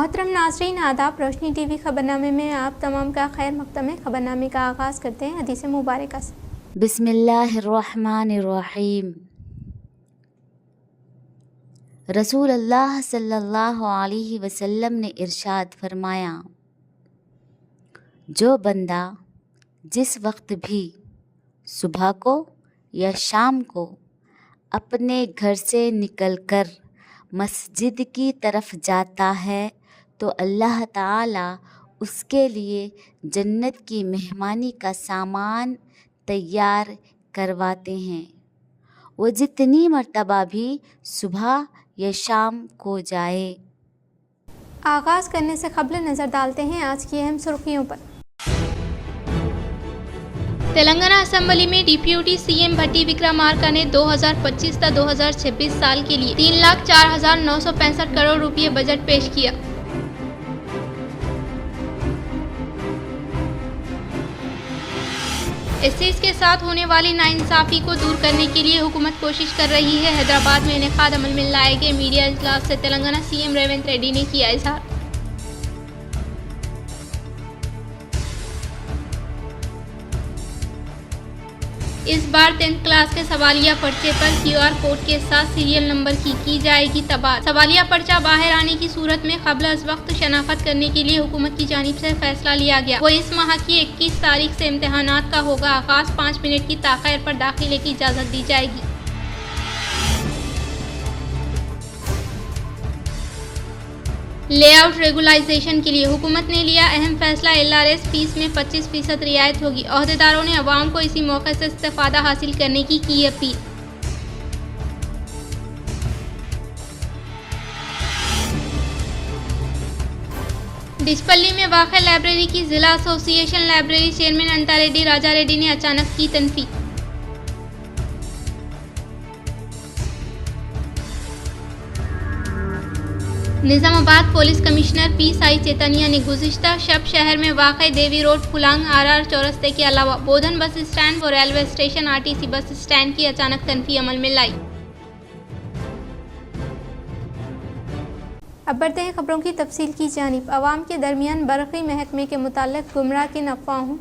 मोहतरम नाज़रीन आदाब, रोशनी टीवी खबरनामे में आप तमाम का खैर मकदम है। खबरनामे का आगाज़ करते हैं हदीस मुबारक से। बिस्मिल्लाहिर्रहमानिर्रहीम। रसूल अल्लाह सल्लल्लाहु अलैहि वसल्लम ने इरशाद फरमाया, जो बंदा जिस वक्त भी सुबह को या शाम को अपने घर से निकलकर मस्जिद की तरफ जाता है तो अल्लाह ताला उसके लिए जन्नत की मेहमानी का सामान तैयार करवाते हैं। वो जितनी मर्तबा भी सुबह या शाम को जाए। आगाज़ करने से कबल नज़र डालते हैं आज की अहम सुर्खियों पर। तेलंगाना असेंबली में डिप्यूटी सीएम भट्टी विक्रमार्का ने 2025 तक 2026 साल के लिए 3,04,965 करोड़ रुपये बजट पेश किया। एससीज के साथ होने वाली नाइंसाफी को दूर करने के लिए हुकूमत कोशिश कर रही है। हैदराबाद में इनेकाद अमल में लाए गए मीडिया इजलास से तेलंगाना सीएम रेवंत रेड्डी ने किया इजहार। इस बार 10th क्लास के सवालिया पर्चे पर QR कोड के साथ सीरियल नंबर की जाएगी तबादला। सवालिया पर्चा बाहर आने की सूरत में क़ब्ल अज़ वक्त शनाख्त करने के लिए हुकूमत की जानिब से फैसला लिया गया। वो इस माह की 21 तारीख से इम्तहानात का होगा आगाज़। 5 मिनट की ताख़ीर पर दाखिले की इजाज़त दी जाएगी। लेआउट रेगुलाइजेशन के लिए हुकूमत ने लिया अहम फैसला। LRS फीस में 25% रियायत होगी। अहदेदारों ने अवाम को इसी मौके से इस्तेफादा हासिल करने की अपील। डिचपल्ली में वाक़ लाइब्रेरी की जिला association library chairman Anta Reddy Raja Reddy ने अचानक की तनफी। Nizamabad police commissioner P. Sai Chaitanya ने गुज़िश्ता शब शहर में वाक़ देवी रोड, फुलांग, RR चौरस्ते के अलावा बोधन बस स्टैंड और railway station RTC bus stand की अचानक तनफी अमल में लाई। अब बढ़ते हैं खबरों की तफसील की जानिब। अवाम के दरमियान बरक़ी महकमे के मुताल्लिक़ गुमराह किन अफ़वाहों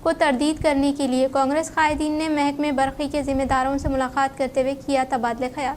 को तरदीद करने के लिए कांग्रेस कायदीन ने महकमे बरक़ी के ज़िम्मेदारों से मुलाकात करते हुए किया तबादला ख्याल।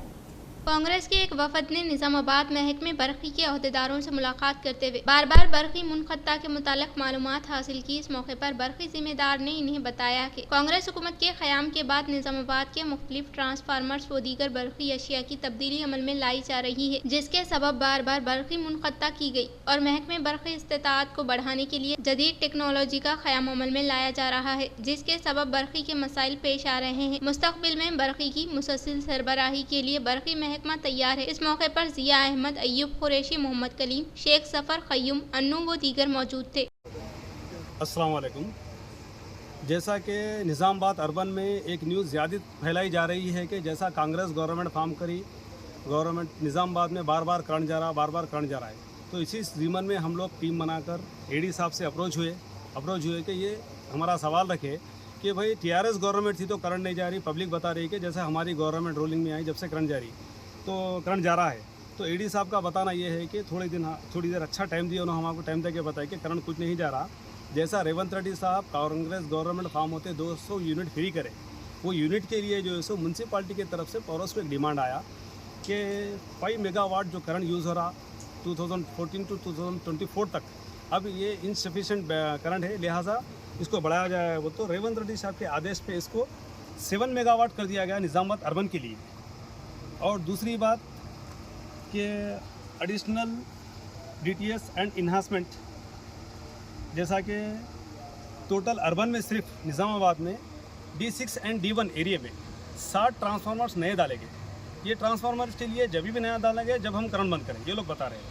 कांग्रेस के एक वफद ने निजामाबाद महकमे बरक़ी के अहदेदारों से मुलाकात करते हुए बार बार बरक़ी मुनक़ता के मुताल्लिक़ मालूमात हासिल की। इस मौके पर बरक़ी ज़िम्मेदार ने इन्हें बताया कि कांग्रेस हुकूमत के क़याम के बाद निजामाबाद के मुख्तलिफ ट्रांसफार्मर्स व दीगर बरक़ी अशिया की तब्दीली अमल में लाई जा रही है, जिसके सबब बार बार बरक़ी मुनक़ता की गई और महकमे बरक़ी इस्तिताअत को बढ़ाने के लिए जदीद टेक्नोलॉजी का क़याम अमल में लाया जा रहा है, जिसके सबब बरक़ी के मसाइल पेश आ रहे हैं। मुस्तक़बिल में बरक़ी की मुसलसल सरबराही के लिए बरक़ी महकमा तैयार है। इस मौके पर जिया अहमद, अय्यूब कुरैशी, मोहम्मद कलीम, शेख सफ़र, क़य्यूम, अन्नू व दीगर मौजूद थे। अस्सलाम वालेकुम। जैसा कि निज़ामाबाद अर्बन में एक न्यूज़ ज़्यादा फैलाई जा रही है कि जैसा कांग्रेस गवर्नमेंट फॉर्म करी, गवर्नमेंट निज़ामाबाद में बार बार करंट जा रहा है, तो इसी ज़मीन में हम लोग टीम बनाकर AD साहब से अप्रोच हुए कि ये हमारा सवाल रखे कि भाई TRS गवर्नमेंट थी तो करंट नहीं जा रही, पब्लिक बता रही है कि जैसे हमारी गवर्नमेंट रूलिंग में आई जब से करंट जा रही तो करंट जा रहा है। तो AD साहब का बताना ये है कि थोड़ी देर अच्छा टाइम दिया उन्होंने हमको, टाइम देके बताया कि करंट कुछ नहीं जा रहा। जैसा रेवंत रेड्डी साहब कांग्रेस गवर्नमेंट फॉर्म होते 200 यूनिट फ्री करे, वो यूनिट के लिए जो है सो म्यूनसिपाल्टी की तरफ से पड़ोस को एक डिमांड आया कि 5 मेगावाट जो करंट यूज़ हो रहा 2014 to 2024 तक, अब ये इनसफिशेंट करंट है, लिहाजा इसको बढ़ाया जाए। वो तो रेवंत रेड्डी साहब के आदेश पे इसको 7 मेगावाट कर दिया गया निज़ामाबाद अर्बन के लिए। और दूसरी बात कि एडिशनल DTS एंड इन्हांसमेंट, जैसा कि टोटल अर्बन में सिर्फ निज़ामाबाद में D6 एंड D1 एरिया में 60 ट्रांसफार्मर्स नए डाले गए। ये ट्रांसफार्मर्स के लिए जब भी नया डालेंगे जब हम करंट बंद करें, ये लोग बता रहे हैं,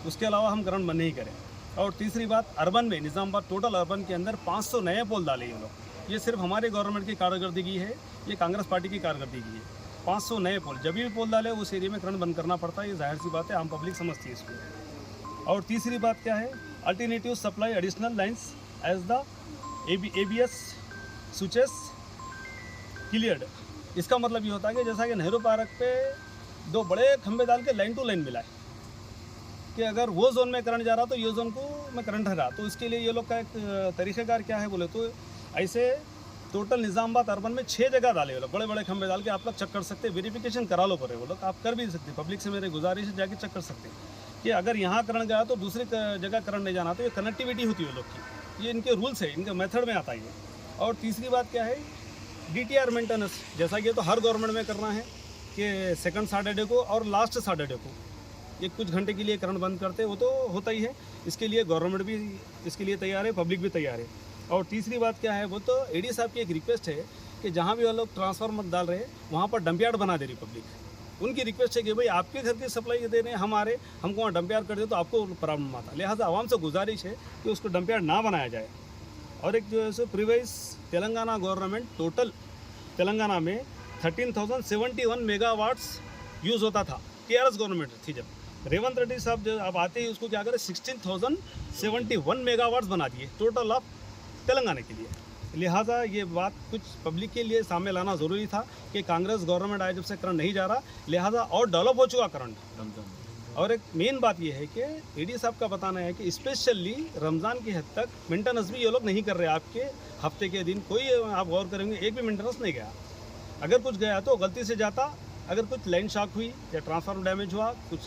उसके अलावा हम करंट बंद नहीं करें। और तीसरी बात, अर्बन में निज़ामाबाद टोटल अर्बन के अंदर 500 नए पोल डाले ये लोग। ये सिर्फ हमारे गवर्नमेंट की कारकर्दगी है, ये कांग्रेस पार्टी की कारकर्दगी है। 500 नए पोल, जब भी पोल डाले उस एरिया में करंट बंद करना पड़ता है, ये जाहिर सी बात है, आम पब्लिक समझती है इसको। और तीसरी बात क्या है, alternative supply additional lines as the ABS switches cleared. इसका मतलब ये होता है कि जैसा कि नेहरू पार्क पे 2 बड़े खंभे डाल के लाइन टू लाइन मिलाए, कि अगर वो जोन में करंट जा रहा तो ये जोन को में करंट रहा, तो इसके लिए ये लोग का एक तरीक़ाकार क्या है बोले तो ऐसे टोटल निज़ामाबाद अर्बन में 6 जगह डाले वो लोग, बड़े बड़े खंभे डाल के आप लोग चेक कर सकते हैं, वेरिफिकेशन करा लो पड़े वो लोग, आप कर भी सकते हैं। पब्लिक से मेरे गुजारिश है जाके चेक कर सकते हैं कि अगर यहाँ करंट गया तो दूसरी जगह करंट नहीं जाना, तो ये कनेक्टिविटी होती है वो लोग की, ये इनके रूल्स है, इनके मेथड में आता है ये। और तीसरी बात क्या है, DTR मेंटेनेंस, जैसा कि ये तो हर गवर्नमेंट में करना है कि सेकंड सैटरडे को और लास्ट सैटरडे को ये कुछ घंटे के लिए करंट बंद करते हैं, वो तो होता ही है। इसके लिए गवर्नमेंट भी इसके लिए तैयार है, पब्लिक भी तैयार है। और तीसरी बात क्या है, वो तो AD साहब की एक रिक्वेस्ट है कि जहाँ भी वो लोग ट्रांसफार्मर डाल रहे हैं वहाँ पर डंप यार्ड बना दे रही पब्लिक। उनकी रिक्वेस्ट है कि भाई आपके घर की सप्लाई दे रहे हैं हमको वहाँ डंप यार्ड कर दे तो आपको प्रॉब्लम आता, लिहाजा आवाम से गुजारिश है कि उसको डंप यार्ड ना बनाया जाए। और एक जो है so previous Telangana government total Telangana में 13,071 मेगावाट्स यूज़ होता था, TRS गवर्नमेंट थी जब। रेवंत रेड्डी साहब जो अब आते ही उसको क्या करें 16,071 मेगावाट्स बना दिए टोटल ऑफ तेलंगाना के लिए। लिहाजा ये बात कुछ पब्लिक के लिए सामने लाना ज़रूरी था कि कांग्रेस गवर्नमेंट आए जब से करंट नहीं जा रहा, लिहाजा और डेवलप हो चुका करंट। और एक मेन बात यह है कि AD साहब का बताना है कि स्पेशली रमज़ान की हद तक मेंटेनेंस भी ये लोग नहीं कर रहे। आपके हफ्ते के दिन कोई आप गौर करेंगे एक भी मेंटेनेंस नहीं गया, अगर कुछ गया तो गलती से जाता, अगर कुछ लाइन शॉक हुई या ट्रांसफार्मर डैमेज हुआ, कुछ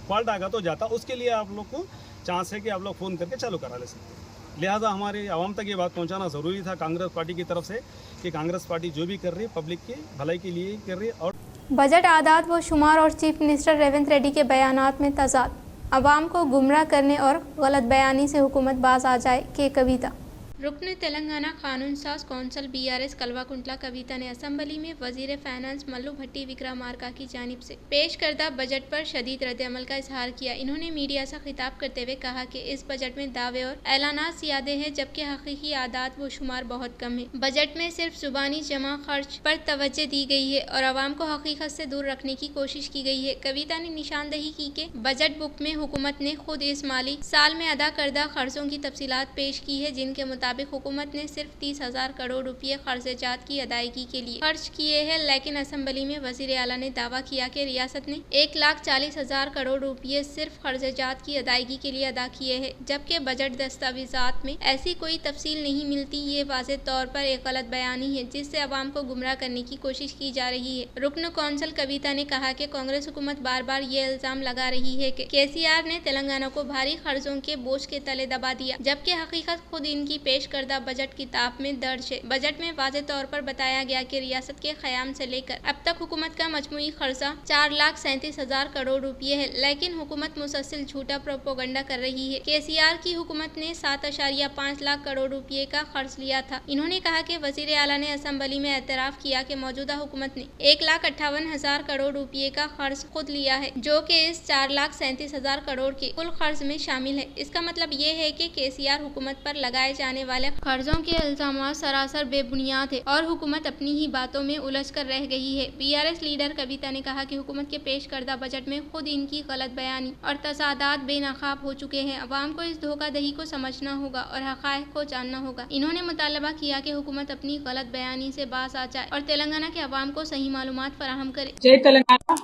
फॉल्ट आएगा तो जाता, उसके लिए आप लोग को चांस है कि आप लोग फ़ोन करके चालू करा ले सकते हैं। लिहाजा हमारे आवाम तक ये बात पहुंचाना ज़रूरी था कांग्रेस पार्टी की तरफ से कि कांग्रेस पार्टी जो भी कर रही है पब्लिक की भलाई के लिए कर रही है। और बजट आदाद व शुमार और चीफ मिनिस्टर रेवंत रेड्डी के बयानात में तजाद, अवाम को गुमराह करने और गलत बयानी से हुकूमत बाज आ जाए के कविता। रुकन तेलंगाना कानून साज कौंसल BRS कलवाकुंटला कविता ने असम्बली में वजीर फाइनेंस मल्लू भट्टी विक्रमार्का की जानिब से पेश करदा बजट पर शदीद रद्द-ए-अमल का इजहार किया। इन्होंने मीडिया से खिताब करते हुए कहा कि इस बजट में दावे और ऐलानात ज़्यादा हैं जबकि हकीकी आदात व शुमार बहुत कम है। बजट में सिर्फ जुबानी जमा खर्च पर तवज्जो दी गई है और आवाम को हकीकत से दूर रखने की कोशिश की गई है। कविता ने निशानदही की कि बजट बुक में हुकूमत ने खुद इस माली साल में अदा करदा खर्चों की तफसीलात पेश की है, जिनके मुताबिक हुकूमत ने सिर्फ 30,000 करोड़ रुपये खर्चात की अदायगी के लिए खर्च किए हैं। लेकिन असम्बली में वजीर आला ने दावा किया कि रियासत ने 1,40,000 करोड़ रुपये सिर्फ खर्चात की अदायगी के लिए अदा किए हैं, जबकि बजट दस्तावेजात में ऐसी कोई तफसील नहीं मिलती। ये वाज़ेह तौर पर एक गलत बयानी है जिससे अवाम को गुमराह करने की कोशिश की जा रही है। रुकन कौंसल कविता ने कहा कि कांग्रेस हुकूमत बार बार ये इल्जाम लगा रही है कि KCR ने तेलंगाना को भारी खर्चों के बोझ के तले दबा दिया, जबकि हकीकत खुद इनकी पेश करदा बजट किताब में दर्ज है। बजट में वाज़ेह तौर पर बताया गया कि रियासत के क़याम से लेकर अब तक हुकूमत का मजमूई खर्चा 4,37,000 करोड़ रुपये है, लेकिन हुकूमत मुसलसल झूठा प्रोपोगंडा कर रही है। KCR की हुकूमत ने 7.5 लाख करोड़ रुपये का खर्च लिया था। इन्होंने कहा कि वजीर आला ने असम्बली में एतराफ़ किया कि मौजूदा हुकूमत ने 1,58,000 करोड़ रुपये का खर्च खुद लिया है, जो कि इस 4,37,000 करोड़ के कुल खर्च में शामिल है। इसका मतलब ये है कि KCR हुकूमत पर लगाए जाने वाले कर्जों के इल्जामात सरासर बेबुनियाद है और हुकूमत अपनी ही बातों में उलझ कर रह गई है। BRS लीडर कविता ने कहा कि हुकूमत के पेश करदा बजट में खुद इनकी गलत बयानी और तसादात बेनकाब हो चुके हैं। अवाम को इस धोखाधड़ी को समझना होगा और हक़ाइक़ को जानना होगा। इन्होंने मुतालबा किया कि हुकूमत अपनी गलत बयानी से बाज आ जाए और तेलंगाना के अवाम को सही मालूमात फराहम करे। जय तेलंगाना।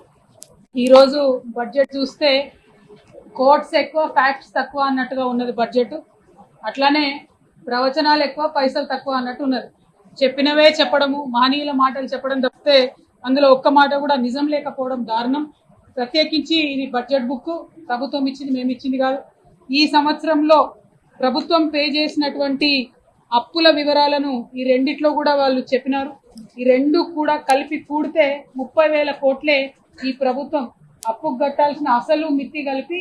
ఈ రోజు బడ్జెట్ చూస్తే కోట్స్ ఎక్కువ ఫ్యాక్ట్స్ తక్కువ అన్నట్టుగా ఉన్నది బడ్జెట్. అట్లానే ప్రవచనాలు ఎక్కువ పైసలు తక్కువ అన్నట్టు ఉన్నది. చెప్పినవే చెప్పడము, మహనీయుల మాటలు చెప్పడం తప్పితే అందులో ఒక్క మాట కూడా నిజం లేకపోవడం దారుణం. ప్రత్యేకించి ఇది బడ్జెట్ బుక్ ప్రభుత్వం ఇచ్చింది, మేము ఇచ్చింది కాదు. ఈ సంవత్సరంలో ప్రభుత్వం పే చేసినటువంటి అప్పుల వివరాలను ఈ రెండిట్లో కూడా వాళ్ళు చెప్పినారు. ఈ రెండు కూడా కలిపి కూడితే 30,000 కోట్లే ఈ ప్రభుత్వం అప్పుకు కట్టాల్సిన అసలు మిత్తి కలిపి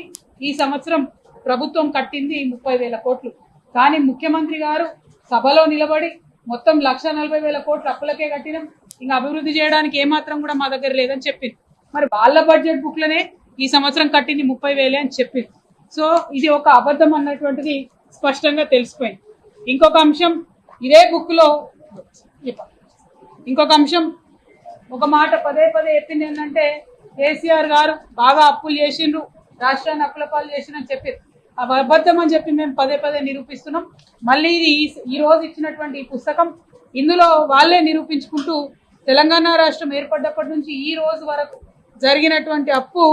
ఈ సంవత్సరం ప్రభుత్వం కట్టింది 30,000 కోట్లు. కానీ ముఖ్యమంత్రి గారు సభలో నిలబడి మొత్తం 1,40,000 కోట్లు అప్పులకే కట్టినాం, ఇంకా అభివృద్ధి చేయడానికి ఏమాత్రం కూడా మా దగ్గర లేదని చెప్పింది. మరి వాళ్ళ బడ్జెట్ బుక్లనే ఈ సంవత్సరం కట్టింది 30,000 అని చెప్పింది. సో ఇది ఒక అబద్ధం అన్నటువంటిది స్పష్టంగా తెలిసిపోయింది. ఇంకొక అంశం ఇదే బుక్ లో ఇంకొక అంశం ఒక మాట పదే పదే చెప్పింది ఏంటంటే KCR గారు బాగా అప్పులు చేసిండ్రు, రాష్ట్రాన్ని అప్పుల పాలు చేసిండ్రని చెప్పారు. అబద్ధం అని చెప్పి మేము పదే పదే నిరూపిస్తున్నాం. మళ్ళీ ఈ రోజు ఇచ్చినటువంటి ఈ పుస్తకం ఇందులో వాళ్ళే నిరూపించుకుంటూ తెలంగాణ రాష్ట్రం ఏర్పడ్డప్పటి నుంచి ఈ రోజు వరకు జరిగినటువంటి అప్పు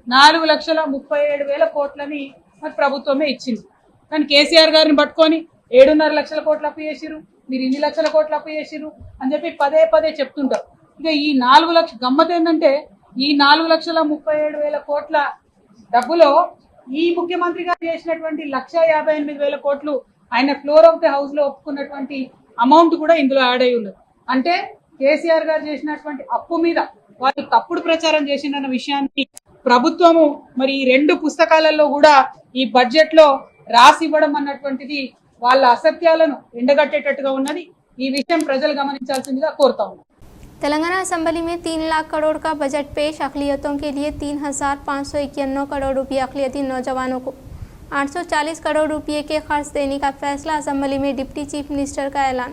4,37,000 కోట్లని మరి ప్రభుత్వమే ఇచ్చింది. కానీ కేసీఆర్ గారిని పట్టుకొని 7.5 లక్షల కోట్లు అప్పు చేసిరు, మీరు ఇన్ని లక్షల కోట్లు అప్పు చేసిరు అని చెప్పి పదే పదే చెప్తుంటారు. ఇక ఈ 4 లక్షల గమ్మత్ ఏంటంటే ఈ 4,37,000 కోట్ల డబ్బులో ఈ ముఖ్యమంత్రి గారు చేసినటువంటి 1,58,000 కోట్లు ఆయన ఫ్లోర్ ఆఫ్ ది హౌస్ లో ఒప్పుకున్నటువంటి అమౌంట్ కూడా ఇందులో యాడ్ అయి ఉన్నది. అంటే కేసీఆర్ గారు చేసినటువంటి అప్పు మీద వాళ్ళు తప్పుడు ప్రచారం చేసిందన్న విషయాన్ని ప్రభుత్వము మరి ఈ 2 పుస్తకాలలో కూడా ఈ బడ్జెట్ లో రాసి ఇవ్వడం అన్నటువంటిది వాళ్ళ అసత్యాలను ఎండగట్టేటట్టుగా ఉన్నది. ఈ విషయం ప్రజలు గమనించాల్సిందిగా కోరుతా ఉన్నాం. तेलंगाना असेंबली में 3 लाख करोड़ का बजट पेश। अक़लियतों के लिए 3,591 करोड़ रुपये, अक़लियती नौजवानों को 840 करोड़ रुपये के खर्च देने का फैसला। असेंबली में डिप्टी चीफ मिनिस्टर का ऐलान।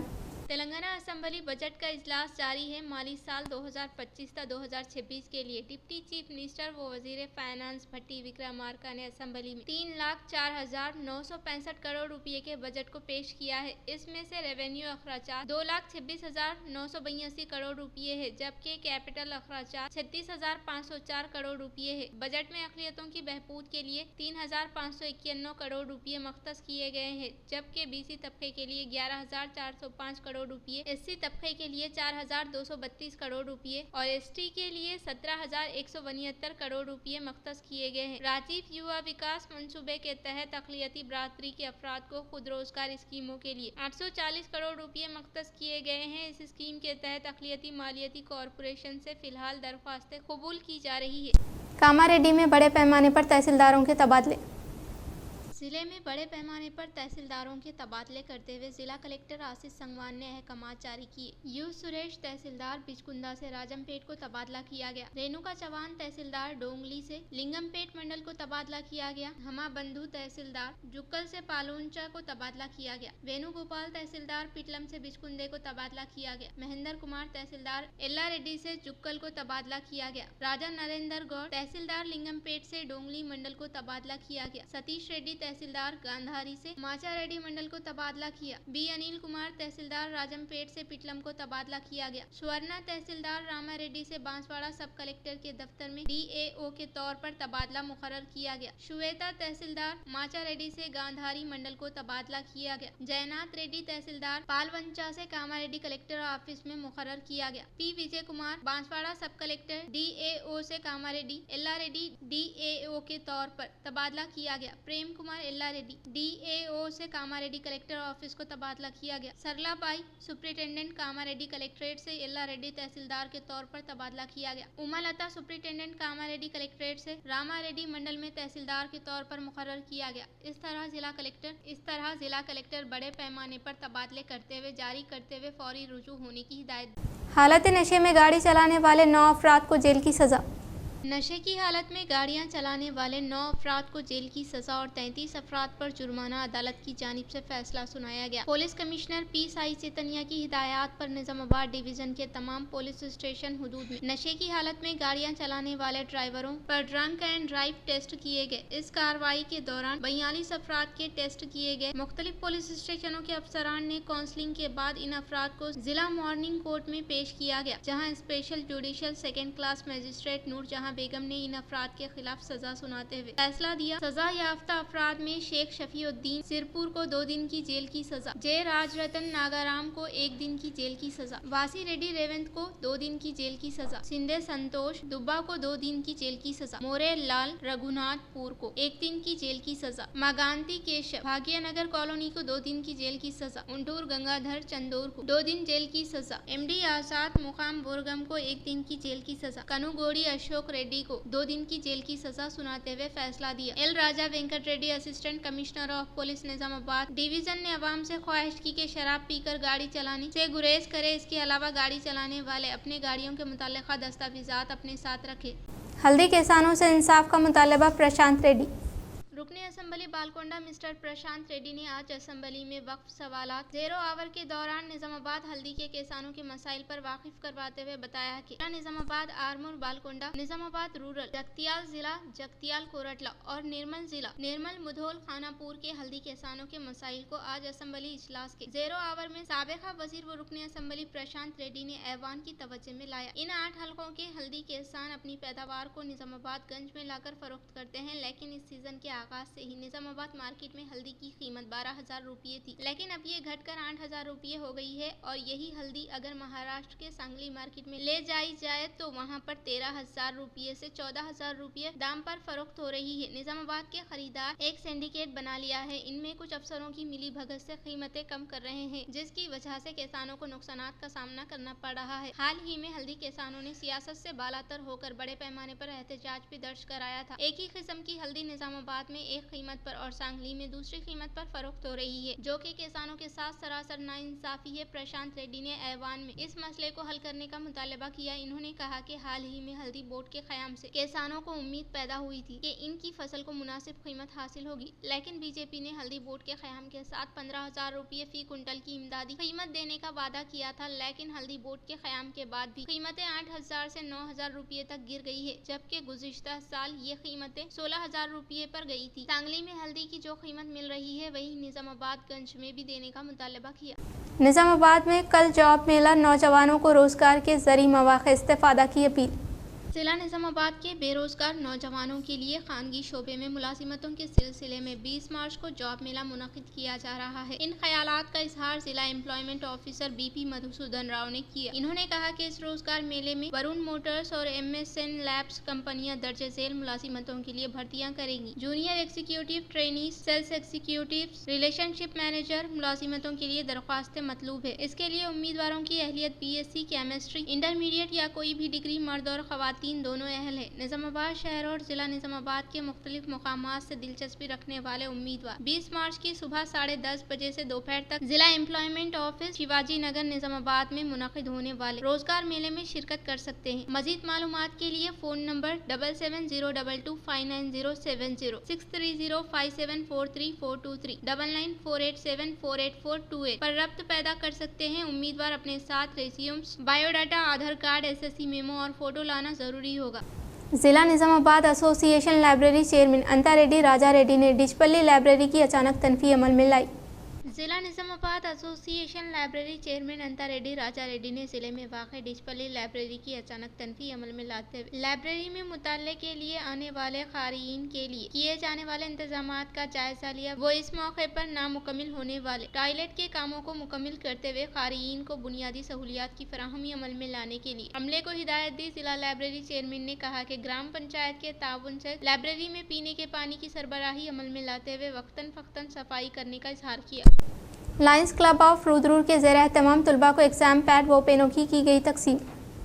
तेलंगाना असेंबली बजट का इजलास जारी है। माली साल 2025-2026 के लिए डिप्टी चीफ मिनिस्टर व वजीर फाइनेंस भट्टी विक्रमार्का ने असेंबली में 3,04,965 करोड़ रुपए के बजट को पेश किया है। इसमें से रेवेन्यू अखराजात 2,26,982 करोड़ रुपए है, जबकि कैपिटल अखराजात 36,504 करोड़ रुपए है। बजट में अक़लियतों की बहबूद के लिए 3,591 करोड़ रुपए मख्तस किए गए हैं, जबकि बीसी तबके के लिए 11,405 करोड़ रुपए, एससी तबके के लिए 4,232 करोड़ रुपए और एसटी के लिए 17,172 करोड़ रुपए मख्तस किए गए हैं। राजीव युवा विकास मंसूबे के तहत अक़लियती बरादरी के अफराद को खुद रोजगार स्कीमों के लिए 840 करोड़ रुपए मख्तस किए गए हैं। इस स्कीम के तहत अक़लियती मालियती कॉरपोरेशन से फिलहाल दरख्वास्तें कबूल की जा रही है। कामारेड्डी में बड़े पैमाने पर तहसीलदारों के तबादले। जिले में बड़े पैमाने पर तहसीलदारों के तबादले करते हुए जिला कलेक्टर आशीष संगवान ने अहकामात जारी किए। यू सुरेश तहसीलदार बिचकुंदा से राजमपेट को तबादला किया गया। रेणुका चौहान तहसीलदार डोंगली से लिंगमपेट मंडल को तबादला किया गया। हमा बंधु तहसीलदार जुक्कल से पालूंचा को तबादला किया गया। वेणुगोपाल तहसीलदार पिटलम से बिचकुंदे को तबादला किया गया। महेंद्र कुमार तहसीलदार एल्ला रेड्डी से जुक्कल को तबादला किया गया। राजा नरेंद्र गौड़ तहसीलदार लिंगमपेट से डोंगली मंडल को तबादला किया गया। सतीश रेड्डी तहसीलदार गांधारी से माचा रेड्डी मंडल को तबादला किया। बी अनिल कुमार तहसीलदार राजमपेट से पिटलम को तबादला किया गया। स्वर्णा तहसीलदार रामा रेड्डी से बांसवाड़ा सब कलेक्टर के दफ्तर में DAO के तौर पर तबादला मुकर्रर किया गया। श्वेता तहसीलदार माचा रेड्डी से गांधारी मंडल को तबादला किया गया। जयनाथ रेड्डी तहसीलदार पालवंचा से कामारेड्डी कलेक्टर ऑफिस में मुकर्रर किया गया। P विजय कुमार बांसवाड़ा सब कलेक्टर DAO से कामारेड्डी एल्ला रेड्डी DAO के तौर पर तबादला किया गया। प्रेम कुमार एल्ला रेड्डी DAO से कामारेड्डी कलेक्टर ऑफिस को तबादला किया गया। सरला बाई सुप्रिंटेंडेंट कामारेड्डी कलेक्ट्रेट से एल्ला रेड्डी तहसीलदार के तौर पर तबादला किया गया। उमा लता सुप्रिंटेंडेंट कामारेड्डी कलेक्ट्रेट से रामा रेड्डी मंडल में तहसीलदार के तौर पर मुकर्रर किया गया। इस तरह जिला कलेक्टर बड़े पैमाने पर तबादले करते हुए जारी करते हुए फौरी रुजू होने की हिदायत। हालत नशे में गाड़ी चलाने वाले 9 अफराद को जेल की सजा। नशे की हालत में गाड़ियां चलाने वाले 9 अफराद को जेल की सजा और 33 अफराद पर जुर्माना अदालत की जानिब से फैसला सुनाया गया। Police commissioner P Sai Chaitanya की हिदायत पर निजामाबाद डिवीजन के तमाम पुलिस स्टेशन हुदूद में नशे की हालत में गाड़ियां चलाने वाले ड्राइवरों पर ड्रंक एंड ड्राइव टेस्ट किए गए। इस कार्रवाई के दौरान 42 अफराद के टेस्ट किए गए। मुख्तलिफ पुलिस स्टेशनों के अफसरान ने काउंसलिंग के बाद इन अफराद को जिला मॉर्निंग कोर्ट में पेश किया गया, जहाँ special judicial second class magistrate Noor Jahan Begum ने इन अफराद के खिलाफ सजा सुनाते हुए फैसला दिया। सजा याफ्ता अफराद में शेख शफीउद्दीन सिरपुर को 2 दिन की जेल की सजा, जय राजरतन नागाराम को 1 दिन की जेल की सजा, वासी रेड्डी रेवंत को 2 दिन की जेल की सजा, सिंधे संतोष दुब्बा को 2 दिन की जेल की सजा, मोरे लाल रघुनाथपुर को 1 दिन की जेल की सजा, मागांती केशव भाग्यनगर कॉलोनी को 2 दिन की जेल की सजा, उंटूर गंगाधर चंदोर को 2 दिन जेल की सजा, MD आजाद मुकाम बोरगम को 1 दिन की जेल की सजा, कनुगोड़ी अशोक रेड्डी को 2 दिन की जेल की सजा सुनाते हुए फैसला दिया। L Raja Venkat Reddy assistant commissioner of police Nizamabad division ने अवाम से ख्वाहिश की कि शराब पीकर गाड़ी चलाने से गुरेज करे। इसके अलावा गाड़ी चलाने वाले अपने गाड़ियों के मुताल्लिका दस्तावेजात अपने साथ रखे। हल्दी किसानों से इंसाफ का मुतालबा। प्रशांत रेड्डी रुकने असेंबली बालकोंडा मिस्टर प्रशांत रेड्डी ने आज असेंबली में वक्फ सवालात ज़ेरो आवर के दौरान निजामाबाद हल्दी के किसानों के मसाइल पर वाकिफ करवाते हुए बताया कि निजामाबाद, आरमूर, बालकोंडा, निजामाबाद रूरल, जगतियाल जिला, जगतियाल कोरटला और निर्मल जिला, निर्मल, मुधोल, खानापुर के हल्दी किसानों के मसाइल को आज असेंबली इजलास के ज़ेरो आवर में साबिका वजीर व रुकने असेंबली प्रशांत रेड्डी ने ऐवान की तवज्जो में लाया। इन 8 हलकों के हल्दी किसान अपनी पैदावार को निजामाबादगंज में लाकर फरोख्त करते हैं, लेकिन इस सीजन के आगाज से ही निजामाबाद मार्केट में हल्दी की कीमत 12,000 रुपये थी, लेकिन अब ये घटकर 8,000 रुपये हो गई है और यही हल्दी अगर महाराष्ट्र के सांगली मार्केट में ले जाई जाए तो वहाँ पर 13,000 रुपये से 14,000 रुपये दाम पर फरोख्त हो रही है। निजामाबाद के खरीदार एक सिंडिकेट बना लिया है, इनमें कुछ अफसरों की मिली भगत से कीमतें कम कर रहे हैं, जिसकी वजह से किसानों को नुकसानात का सामना करना पड़ रहा है। हाल ही में हल्दी किसानों ने सियासत से बालातर होकर बड़े पैमाने पर एहतजाज भी दर्ज कराया था। एक ही किस्म की हल्दी निजामाबाद में एक कीमत पर और सांगली में दूसरी कीमत पर फरोख्त हो रही है, जो कि किसानों के साथ सरासर नाइंसाफी है। प्रशांत रेड्डी ने ऐवान में इस मसले को हल करने का मुतालबा किया। इन्होंने कहा कि हाल ही में हल्दी बोर्ड के क़याम से किसानों को उम्मीद पैदा हुई थी कि इनकी फसल को मुनासिब कीमत हासिल होगी, लेकिन बीजेपी ने हल्दी बोर्ड के क़याम के साथ 15,000 रुपये फी कुंटल की इमदादी कीमत देने का वादा किया था, लेकिन हल्दी बोर्ड के क़याम के बाद भी कीमतें 8,000 से 9,000 रुपये तक गिर गई है, जबकि गुज़िश्ता साल ये कीमतें 16,000 रुपये पर गई थी। सांगली में हल्दी की जो कीमत मिल रही है वही निजामाबादगंज में भी देने का मुतालबा किया। निजामाबाद में कल जॉब मेला, नौजवानों को रोजगार के ज़रिए मौक़े इस्तेफ़ादा की अपील। जिला निजामाबाद के बेरोजगार नौजवानों के लिए खानगी शोबे में मुलाजिमतों के सिलसिले में 20 मार्च को जॉब मेला मुनक़िद किया जा रहा है। इन ख्यालात का इजहार जिला employment officer BP Madhusudan Rao ने किया। इन्होंने कहा कि इस रोजगार मेले में वरुण मोटर्स और MSN लैब्स कंपनियां दर्जे झेल मुलाजिमतों के लिए भर्तियां करेंगी। Junior executive, trainees, sales executive, relationship manager मुलाजिमतों के लिए दरख्वास्तें मतलूब है। इसके लिए उम्मीदवारों की अहलियत BSc केमिस्ट्री, इंटरमीडिएट या कोई भी डिग्री मर्द और खवातीन दोनों अहल है। निजामाबाद शहर और जिला निजामाबाद के मुख्तलिफ मुकामात से दिलचस्पी रखने वाले उम्मीदवार 20 मार्च की सुबह 10:30 बजे से दोपहर तक जिला एम्प्लॉयमेंट ऑफिस शिवाजी नगर निजामाबाद में मुनक़िद होने वाले रोजगार मेले में शिरकत कर सकते हैं। मजीद मालूमात के लिए फोन नंबर 7702259070, 6305743423, 9948748428 पर रब्त पैदा कर सकते हैं। उम्मीदवार अपने साथ रेज्यूम्स, बायोडाटा, आधार कार्ड, SSC मेमो और फोटो लाना जरूरी होगा। जिला Nizamabad association library chairman Anta Reddy Raja Reddy ने डिचपल्ली लाइब्रेरी की अचानक तनफी अमल में लाई। जिला Nizamabad association library chairman Anta Reddy Raja Reddy ने जिले में वाक़ डिचपल्ली लाइब्रेरी की अचानक तनफी अमल में लाते हुए लाइब्रेरी में मुताले के लिए आने वाले क़ारीन के लिए किए जाने वाले इंतजामात का जायजा लिया। वो इस मौके पर नामुकम्मिल होने वाले टॉयलेट के कामों को मुकम्मिल करते हुए क़ारीन को बुनियादी सहूलियात की फराहमी अमल में लाने के लिए अमले को हिदायत दी। जिला लाइब्रेरी चेयरमैन ने कहा कि ग्राम पंचायत के ताउन से लाइब्रेरी में पीने के पानी की सरबराही अमल में लाते हुए वक्तन फ़क्तन सफाई करने का इजहार किया। लायंस क्लब ऑफ रुद्रुर के ज़ेर एहतमाम तलबा को एग्ज़ाम पैड व पेनों की गई तकसीम।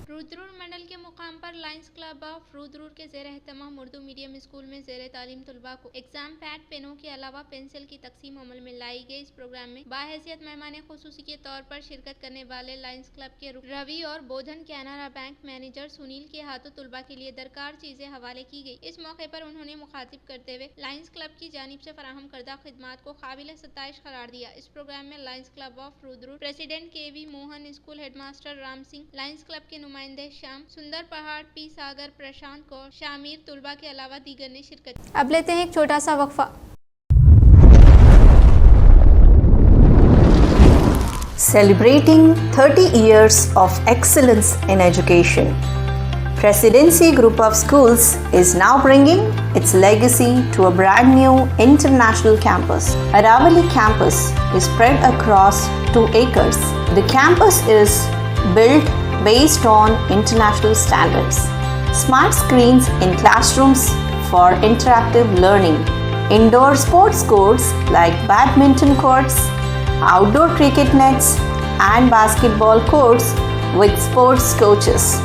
रुद्रुर मंडल के मुकाम पर लायंस क्लब ऑफ रुद्रुर के ज़ेर एहतमाम उर्दू मीडियम स्कूल में ज़ेर तालीम तलबा को एग्ज़ाम पैड, पेनों के अलावा पेंसिल की तकसीम अमल में लाई गई। इस प्रोग्राम में बाहैसियत मेहमान खुसूसी के तौर पर शिरकत करने वाले लायंस क्लब के रवि और बोधन कैनरा बैंक मैनेजर सुनील के हाथों तलबा के लिए दरकार चीज़ें हवाले की गई। इस मौके पर उन्होंने मुखातिब करते हुए लायंस क्लब की जानिब से फराहम करदा खिदमात को काबिल सताइश करार दिया। इस प्रोग्राम में lions club of Rudrur president KV Mohan, school headmaster Ram Singh, lions club के नुमाइंदे श्याम सुंदर पहाड़, P सागर, प्रशांत कौर, शामिर तलबा के अलावा दीगर ने शिरकत। अब लेते हैं एक छोटा सा वक्फा। Celebrating 30 years of excellence in education, Presidency Group of Schools is now bringing its legacy to a brand new international campus. Aravali campus is spread across 2 acres. The campus is built based on international standards. Smart screens in classrooms for interactive learning. Indoor sports courts like badminton courts, outdoor cricket nets and basketball courts with sports coaches.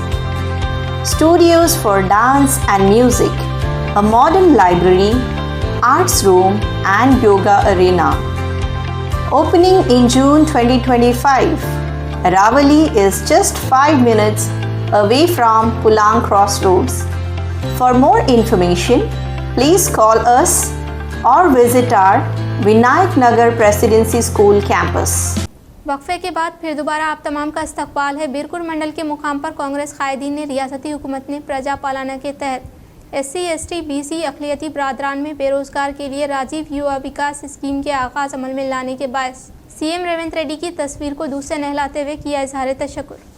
Studios for dance and music, a modern library, arts room and yoga arena. Opening in June 2025, Aravali is just 5 minutes away from Pulang Crossroads. For more information, please call us or visit our Vinayak Nagar Presidency School campus. वक्फे के बाद फिर दोबारा आप तमाम का इस्तकबाल है। बीरपुर मंडल के मुकाम पर कांग्रेस कायदीन ने रियासती हुकूमत ने प्रजा पालना के तहत SC ST BC अक़लियती बरादरान में बेरोजगार के लिए राजीव युवा विकास स्कीम के आगाज़ अमल में लाने के बायस CM रेवंत रेड्डी की तस्वीर को दूध से नहलाते हुए किया इजहार तशक्कुर।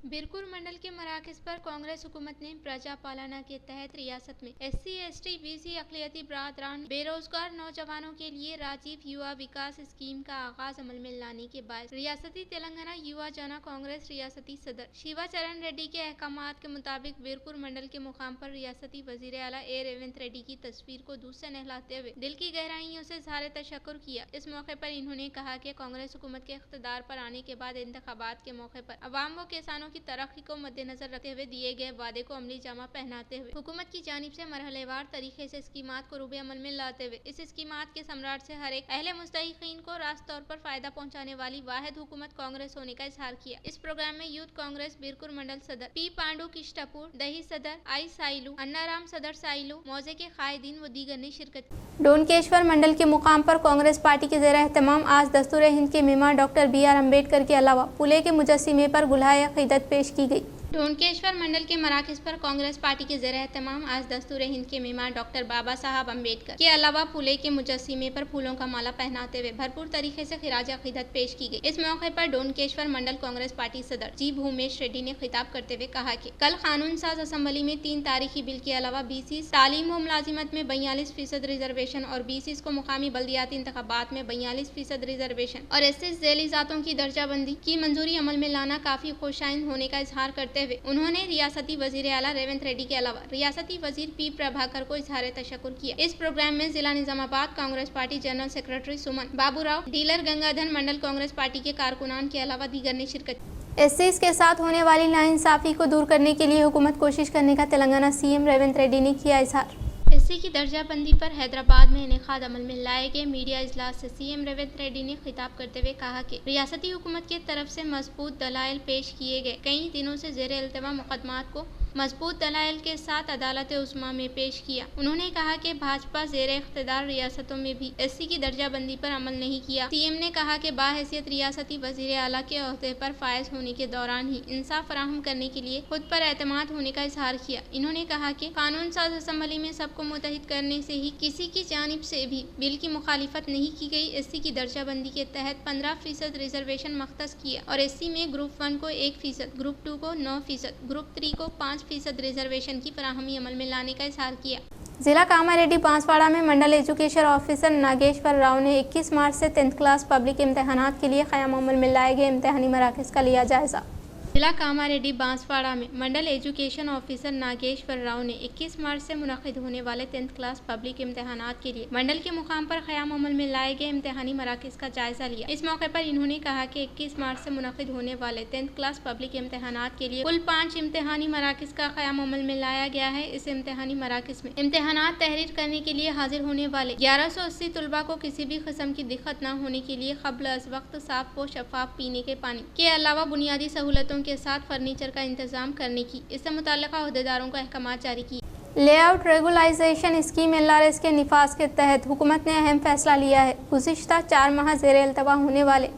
बीरपुर मंडल के मराकज़ पर कांग्रेस हुकूमत ने प्रजा पालना के तहत रियासत में SC ST BC अक़लियती बरादरान बेरोजगार नौजवानों के लिए राजीव युवा विकास स्कीम का आगाज अमल में लाने के बाद रियासती तेलंगाना युवा जना कांग्रेस रियासती सदर शिवाचरण रेड्डी के अहकामात के मुताबिक बीरपुर मंडल के मुकाम पर रियासती वज़ीर आला A रेवंत रेड्डी की तस्वीर को दूध से नहलाते हुए दिल की गहराइयों से इजहार तशक्कुर किया। इस मौके पर इन्होंने कहा कि कांग्रेस हुकूमत के इख्तिदार पर आने के बाद इंतखाबात के मौके पर अवाम व किसानों की तरक्की को मद्देनजर रखते हुए दिए गए वादे को अमली जामा पहनाते हुए हुकूमत की जानिब से मरहलेवार तरीके से स्कीमात को रूबे अमल में लाते हुए इस स्कीमात के सम्राट से हर एक अहले मुस्तहिकीन को रास्त तौर पर फायदा पहुंचाने वाली वाहिद हुकूमत कांग्रेस होने का इजहार किया। इस प्रोग्राम में यूथ कांग्रेस बीरपुर मंडल सदर P पांडू किष्टापुर, दही सदर I साइलू, अन्नाराम सदर साइलू, मौजे के कायदीन व दीगर ने शिरकत की। डोनकेश्वर मंडल के मुकाम पर कांग्रेस पार्टी के ज़ेर एहतमाम आज दस्तूर हिंद के मेहमान डॉक्टर BR अम्बेडकर के अलावा पुले के मुजस्सिमे पर गुलाए अक़ीदत पेश की गई। डोनकेश्वर मंडल के मराकज़ पर कांग्रेस पार्टी के ज़ेर एहतमाम आज दस्तूर हिंद के मेहमान डॉक्टर बाबा साहब अम्बेडकर के अलावा पुले के मुजस्सिमे पर फूलों का माला पहनाते हुए भरपूर तरीके से खिराज अक़ीदत पेश की गई। इस मौके पर डोनकेश्वर मंडल कांग्रेस पार्टी सदर जी भूमेश रेड्डी ने खिताब करते हुए कहा कि कल कानून साज असम्बली में 3 तारीखी बिल के अलावा BC तालीम व मुलाजिमत में 42% रिजर्वेशन और BC को मुकामी बल्दियाती इंतखाबात में 42% रिजर्वेशन और SC ज़ैली ज़ातों की दर्जाबंदी की मंजूरी अमल में लाना काफी खुशाइंद होने का इजहार करते हुए उन्होंने रियासती वजीर आला रेवंत रेड्डी के अलावा रियासती वजीर P प्रभाकर को इजहार तशक्कुर किया। इस प्रोग्राम में जिला Nizamabad Congress party general secretary Suman Baburao, dealer Gangadhar, mandal Congress party के कारकुनान के अलावा दीगर ने शिरकत की। SCs के साथ होने वाली नाइंसाफी को दूर करने के लिए हुकूमत कोशिश करने का तेलंगाना CM रेवंत रेड्डी ने किया इजहार। SC की दर्जाबंदी पर हैदराबाद में इनेकाद अमल में लाए गए मीडिया इजलास से CM रेवंत रेड्डी ने खिताब करते हुए कहा कि रियासती हुकूमत की तरफ से मजबूत दलाइल पेश किए गए। कई दिनों से ज़ेर इल्तवा मुकदमात को मजबूत दलाइल के साथ अदालत उस्मा में पेश किया। उन्होंने कहा कि भाजपा ज़ेर इख्तिदार रियासतों में भी SC की दर्जाबंदी पर अमल नहीं किया। CM ने कहा कि बाहैसियत रियासती वज़ीर आला के ओहदे पर फायज होने के दौरान ही इंसाफ फराहम करने के लिए खुद पर एतमाद होने का इजहार किया। इन्होंने कहा कि कानून साज असम्बली में सबको मुत्तहिद करने से ही किसी की जानिब से भी बिल की मुखालिफत नहीं की गई। SC की दर्जाबंदी के तहत 15% रिजर्वेशन मख्तस किया और SC में ग्रुप 1 को 1%, ग्रुप 2 को 9%, ग्रुप 3 को 5% रिजर्वेशन की फराहमी अमल में लाने का इजहार किया। जिला कामारेड्डी बांसवाड़ा में मंडल एजुकेशन ऑफिसर नागेश्वर राव ने 21 मार्च से 10th क्लास पब्लिक इम्तहानात के लिए क़याम अमल में लाए गए इम्तहानी मराकज़ का लिया जायज़ा। जिला कामारेड्डी बांसवाड़ा में मंडल एजुकेशन ऑफिसर नागेश्वर राव ने 21 मार्च से मुनक़िद होने वाले 10th क्लास पब्लिक इम्तहानात के लिए मंडल के मुकाम पर क़याम अमल में लाए गए इम्तहानी मराकज़ का जायज़ा लिया। इस मौके पर इन्होंने कहा कि 21 मार्च से मुनक़िद होने वाले 10th क्लास पब्लिक इम्तहानात के लिए कुल 5 इम्तहानी मराकज़ का क़याम अमल में लाया गया है। इस इम्तहानी मराकज़ में इम्तहानात तहरीर करने के लिए हाजिर होने वाले 1180 तलबा को किसी भी किस्म की दिक्कत न होने के लिए क़ब्ल अज़ वक्त साफ व शफाफ पीने के पानी के अलावा बुनियादी सहूलतों के साथ फर्नीचर का इंतजाम करने की इससे मुताल्लिक़ा अहदेदारों को अहकामात जारी किए। लेआउट रेगुलाइजेशन स्कीम LRS के निफाज के तहत हुकूमत ने अहम फैसला लिया है। गुज़िश्ता 4 माह ज़ेर इल्तवा होने वाले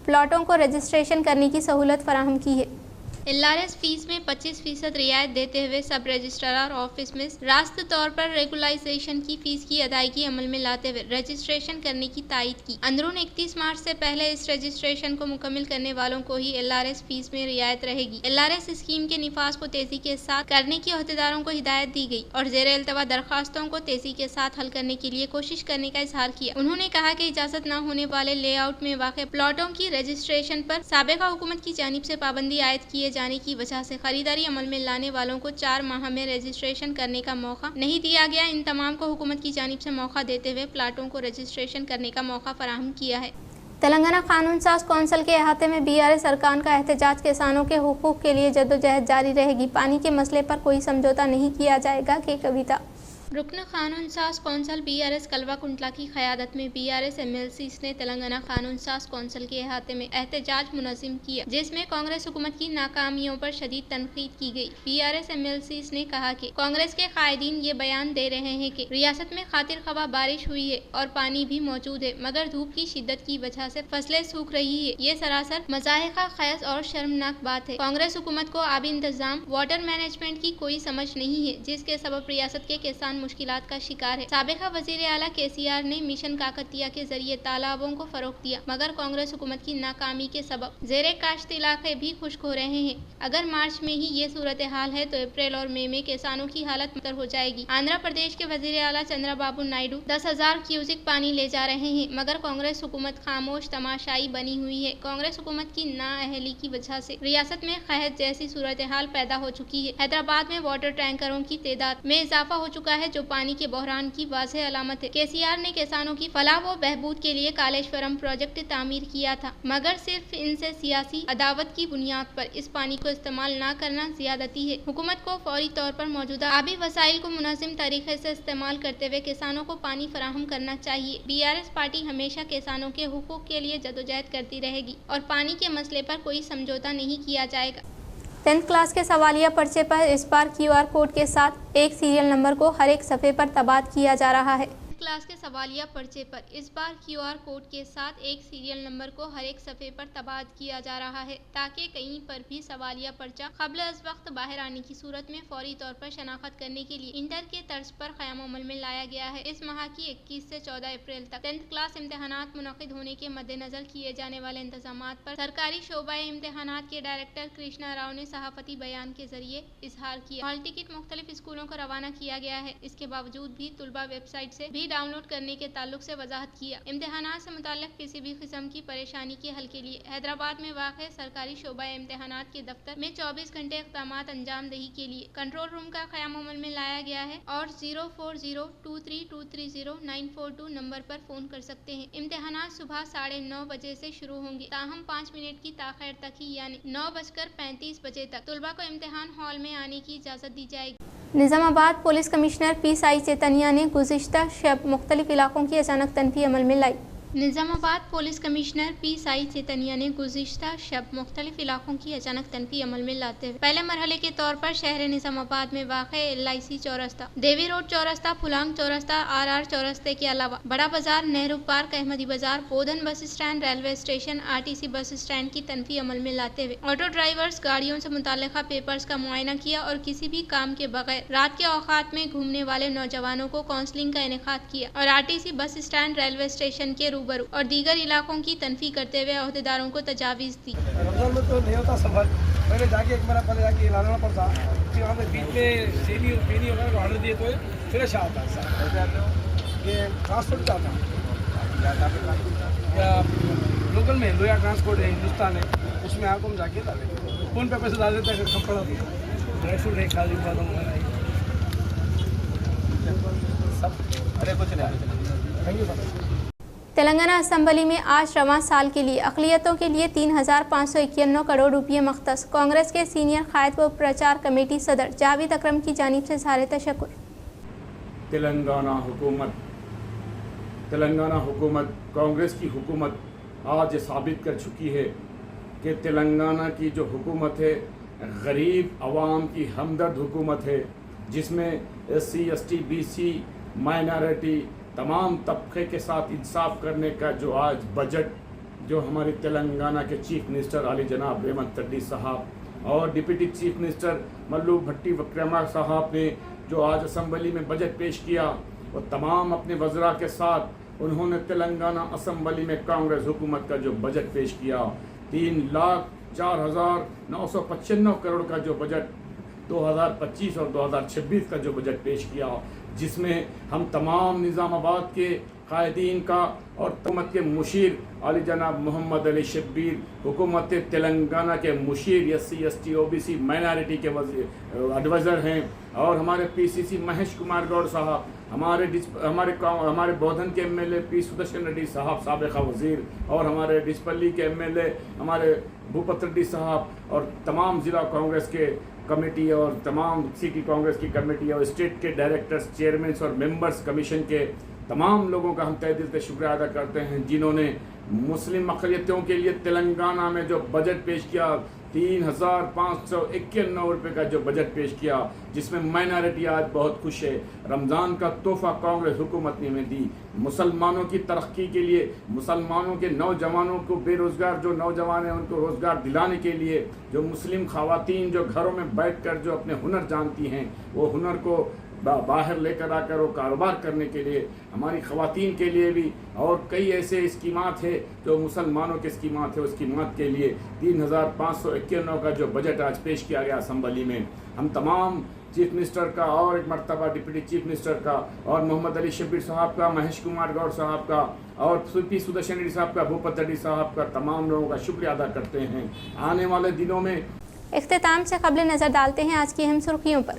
प्लाटों को रजिस्ट्रेशन करने की सहूलत फराहम की है। LRS फीस में 25% रियायत देते हुए सब रजिस्ट्रार ऑफिस में रास्त तौर पर रेगुलाइजेशन की फीस की अदायगी अमल में लाते हुए रजिस्ट्रेशन करने की तायद की। अंदरून 31 मार्च से पहले इस रजिस्ट्रेशन को मुकम्मल करने वालों को ही LRS फीस में रियायत रहेगी। LRS स्कीम के निफाज को तेजी के साथ करने की अहदेदारों को हिदायत दी गई और ज़ेर इल्तवा दरखास्तों को तेजी के साथ हल करने के लिए कोशिश करने का इजहार किया। उन्होंने कहा कि इजाज़त न होने वाले लेआउट में वाक़ प्लाटों की रजिस्ट्रेशन पर साबिक़ा हुकूमत की जानिब से पाबंदी आयद किए जाने की वजह से खरीदारी अमल में लाने वालों को 4 माह में रजिस्ट्रेशन करने का मौका नहीं दिया गया। इन तमाम को हुकूमत की जानिब से मौका देते हुए प्लाटों को रजिस्ट्रेशन करने का मौका फराहम किया है। तेलंगाना कानून साज कौंसिल के अहाते में BRS अरकान का एहतजाज, किसानों के हुकूक के लिए जद्दोजहद जारी रहेगी, पानी के मसले पर कोई समझौता नहीं किया जाएगा की कविता। रुकन कानून साज कौंसल बीआरएस कलवा-कुंटला की क़यादत में बीआरएस एमएलसीज़ ने तेलंगाना कानून साज कौंसल के अहाते में एहतजाज मुनज़्ज़म किया, जिसमें कांग्रेस हुकूमत की नाकामियों पर शदीद तनकीद की गई। बीआरएस एमएलसीज़ ने कहा कि कांग्रेस के कायदीन ये बयान दे रहे हैं कि रियासत में खातिर खबा बारिश हुई है और पानी भी मौजूद है, मगर धूप की शिद्दत की वजह से फसलें सूख रही है। ये सरासर मज़ाहिक़ा ख़ैस और शर्मनाक बात है। कांग्रेस हुकूमत को आबी इंतजाम, वाटर मैनेजमेंट की कोई समझ नहीं है, जिसके सबब रियासत के किसान मुश्किलात का शिकार है। साबिक़ा वज़ीर आला केसीआर ने मिशन काकतिया के जरिए तालाबों को फरोग़ दिया, मगर कांग्रेस हुकूमत की नाकामी के सबब ज़ेरे काश्त इलाके भी खुश्क हो रहे हैं। अगर मार्च में ही ये सूरत हाल है तो अप्रैल और मई में किसानों की हालत बदतर हो जाएगी। आंध्र प्रदेश के वज़ीर आला चंद्रबाबू नायडू 10,000 क्यूसिक पानी ले जा रहे हैं, मगर कांग्रेस हुकूमत खामोश तमाशाई बनी हुई है। कांग्रेस हुकूमत की नाअहली की वजह से रियासत में कहत जैसी सूरत हाल पैदा हो चुकी है। हैदराबाद में वाटर टैंकरों की तादाद में इजाफा हो चुका है, जो पानी के बहरान की वाज़ेह अलामत है। केसीआर ने किसानों की फलाह व बहबूद के लिए कालेश्वरम प्रोजेक्ट तामीर किया था, मगर सिर्फ इनसे सियासी अदावत की बुनियाद पर इस पानी को इस्तेमाल न करना ज़्यादती है। हुकूमत को फौरी तौर पर मौजूदा आबी वसाइल को मुनज़्ज़म तरीके से इस्तेमाल करते हुए किसानों को पानी फराहम करना चाहिए। बीआरएस पार्टी हमेशा किसानों के हुकूक के लिए जदोजहद करती रहेगी और पानी के मसले पर कोई समझौता नहीं किया जाएगा। 10th क्लास के सवालिया पर्चे पर इस बार QR कोड के साथ एक सीरियल नंबर को हर एक सफ़े पर तबाद किया जा रहा है। क्लास के सवालिया पर्चे पर इस बार QR कोड के साथ एक सीरियल नंबर को हर एक सफ़े पर तबाद किया जा रहा है, ताकि कहीं पर भी सवालिया पर्चा क़ब्ल अज़ वक्त बाहर आने की सूरत में फौरी तौर पर शनाख्त करने के लिए इंटर के तर्ज पर क़याम अमल में लाया गया है। इस माह की 21 से 14 अप्रैल तक 10th क्लास इम्तहानात मुनक़िद होने के मद्देनज़र किए जाने वाले इंतज़ामात पर सरकारी शोबा इम्तहानात के डायरेक्टर कृष्णा राव ने सहाफ़ती बयान के जरिए इजहार किया। हॉल टिकट मुख्तलिफ स्कूलों को रवाना किया गया है। इसके बावजूद भी तुलबा वेबसाइट से भी डाउनलोड करने के ताल्लुक से वजाहत किया। इम्तहानात से मुताल्लिक़ किसी भी किस्म की परेशानी के हल के लिए हैदराबाद में वाक़ सरकारी शोबा इम्तहानात के दफ्तर में 24 घंटे इक़दामात अंजाम दही के लिए कंट्रोल रूम का क़याम अमल में लाया गया है और 04023230 नंबर पर फ़ोन कर सकते हैं। इम्तहानात सुबह 9:30 बजे से शुरू होंगे, ताहम 5 मिनट की ताख़ीर तक ही यानी 9:35 बजे तक तुलबा को इम्तहान हॉल में आने की इजाज़त दी जाएगी। निज़ामाबाद पुलिस कमिश्नर PSI चेतनिया ने गुज़िश्ता शब मुख्तलिफ इलाकों की अचानक तनफ़ी अमल में लाई। निज़ामाबाद पुलिस कमिश्नर PSI चेतनिया ने गुज़िश्ता शब मुख्तलिफ इलाकों की अचानक तनफ़ी अमल में लाते हुए पहले मरहले के तौर पर शहर निज़ामाबाद में वाक़ LIC चौरस्ता, देवी रोड चौरस्ता, फुलांग चौरस्ता, RR चौरस्ते के अलावा बड़ा बाजार, Nehru park, Ahmadi Bazar, Bodhan bus stand, railway station, RTC bus stand की तनफ़ी अमल में लाते हुए ऑटो ड्राइवर्स गाड़ियों से मुताल्लिक़ा पेपर्स का मुआयना किया और किसी भी काम के बगैर रात के औक़ात में घूमने वाले नौजवानों को काउंसलिंग का इनेकाद किया और RTC bus stand, railway station के रूबरू और दीगर इलाकों की तनफ़ी करते हुए अहदेदारों को तजावीज़ दी। रमज़ान में तो नहीं होता सफर, पहले जाके एक बार पहले जाके लाना पड़ता, फिर वहाँ पे बीच में सेनी और पेनी वगैरह ऑर्डर दिए तो फ्रेश आता है। ये ट्रांसपोर्ट आता या लोकल में लोया ट्रांसपोर्ट है, हिंदुस्तान है, उसमें आपको हम जाके डालेंगे, फ़ोन पे पैसे डाल देते हैं, अगर कम पड़ा तो ड्राई फ्रूट है, खाली बादाम सब, अरे कुछ नहीं। Thank you sir. Telangana assembly में आज रवां साल के लिए अक़लियतों के लिए 3,591 करोड़ रुपये मख्तस। कांग्रेस के सीनियर क़ायद व प्रचार कमेटी सदर जावेद अकरम की जानिब से इज़हार तशक्कुर। तेलंगाना हुकूमत कांग्रेस की हुकूमत आज साबित कर चुकी है कि तेलंगाना की जो हुकूमत है गरीब आवाम की हमदर्द हुकूमत है, जिसमें SC, ST, BC, माइनॉरिटी तमाम तबके के साथ इंसाफ करने का जो आज बजट जो हमारे तेलंगाना के चीफ मिनिस्टर आली जनाब रेवंत रेड्डी साहब और डिप्टी चीफ मिनिस्टर मल्लू भट्टी विक्रमा साहब ने जो आज असम्बली में बजट पेश किया, वो तमाम अपने वज़रा के साथ उन्होंने तेलंगाना असम्बली में कांग्रेस हुकूमत का जो बजट पेश किया, 3,04,995 करोड़ का जो बजट 2025 और 2026 का जो बजट पेश किया, जिसमें हम तमाम निज़ामाबाद के कायदीन का और हुकूमत के मुशीर आली जनाब मोहम्मद अली शब्बीर, हुकूमत तेलंगाना के मुशीर SC, ST, OBC माइनॉरिटी के एडवाइज़र हैं, और हमारे PCC महेश कुमार गौड़ साहब, हमारे बोधन के MLA P सुदर्शन रेड्डी साहब साबिक़ा वज़ीर, और हमारे डिस्पल्ली के MLA हमारे भूपत रेड्डी साहब, और तमाम ज़िला कांग्रेस के कमेटी और तमाम सिटी कांग्रेस की कमेटी और स्टेट के डायरेक्टर्स, चेयरमैन और मेंबर्स कमीशन के तमाम लोगों का हम तहे दिल से शुक्रिया अदा करते हैं, जिन्होंने मुस्लिम अक़लियतों के लिए तेलंगाना में जो बजट पेश किया, 3,591 रुपये का जो बजट पेश किया, जिसमें माइनॉरिटी आज बहुत खुश है। रमज़ान का तोहफ़ा कांग्रेस हुकूमत ने दी। मुसलमानों की तरक्की के लिए, मुसलमानों के नौजवानों को, बेरोज़गार जो नौजवान हैं उनको रोज़गार दिलाने के लिए, जो मुस्लिम ख़वातीन जो घरों में बैठकर जो अपने हुनर जानती हैं, वो हुनर को बाहर लेकर आकर वो कारोबार करने के लिए, हमारी ख़वातीन के लिए भी, और कई ऐसे स्कीमात है जो मुसलमानों के स्कीमात है, उस स्कीमात के लिए 3,591 का जो बजट आज पेश किया गया असम्बली में। हम तमाम चीफ मिनिस्टर का और एक मरतबा डिप्टी चीफ मिनिस्टर का और मोहम्मद अली शब्बीर साहब का, महेश कुमार गौड़ साहब का और पी सुदर्शन रेड्डी साहब का, भूपत रेड्डी साहब का, तमाम लोगों का शुक्रिया अदा करते हैं। आने वाले दिनों में इख्तिताम से कबल नज़र डालते हैं आज की अहम सुर्खियों पर।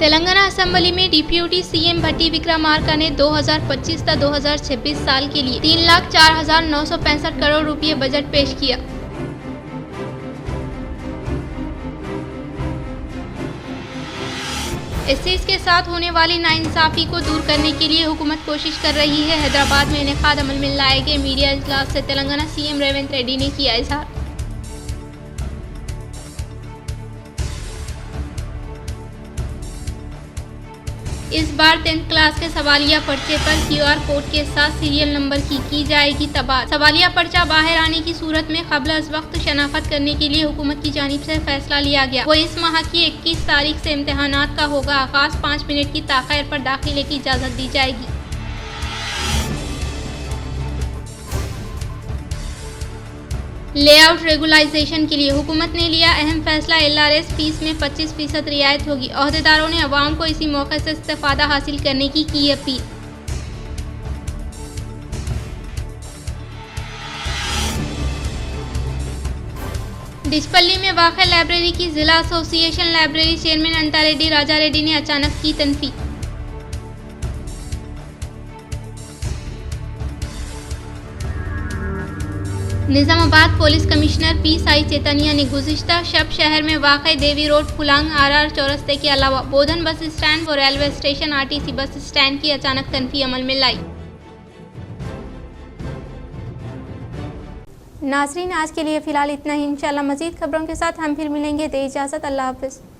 तेलंगाना असेंबली में डिप्यूटी सीएम भट्टी विक्रमार्का ने 2025 से 2026 साल के लिए 3,04,965 करोड़ रुपए बजट पेश किया। इससे इसके साथ होने वाली नाइंसाफी को दूर करने के लिए हुकूमत कोशिश कर रही है। हैदराबाद में इनेकाद अमल में लाए गए मीडिया इजलास से तेलंगाना सीएम रेवंत रेड्डी ने किया इजहार। इस बार 10th क्लास के सवालिया पर्चे पर QR कोड के साथ सीरियल नंबर की जाएगी तबादला। सवालिया पर्चा बाहर आने की सूरत में क़ब्ल अज़ वक्त शनाख्त करने के लिए हुकूमत की जानिब से फैसला लिया गया। वो इस माह की 21 तारीख से इम्तहानात का होगा आगाज़। 5 मिनट की ताख़ीर पर दाखिले की इजाज़त दी जाएगी। लेआउट रेगुलाइजेशन के लिए हुकूमत ने लिया अहम फैसला। LRS फीस में 25% रियायत होगी। अहदेदारों ने अवाम को इसी मौके से इस्तेफादा हासिल करने की अपील। डिचपल्ली में वाक़ लाइब्रेरी की जिला association library chairman Anta Reddy Raja Reddy ने अचानक की तनफी। Nizamabad police commissioner P Sai Chaitanya ने गुज़िश्ता शब शहर में वाक़ देवी रोड, फुलांग, RR चौरस्ते के अलावा बोधन बस स्टैंड और railway station RTC bus stand की अचानक तनफी अमल में लाई। नाज़रीन, आज के लिए फ़िलहाल इतना ही। इंशाअल्लाह मज़ीद खबरों के साथ हम फिर मिलेंगे। दे इजाज़त, अल्लाह हाफ़िज़।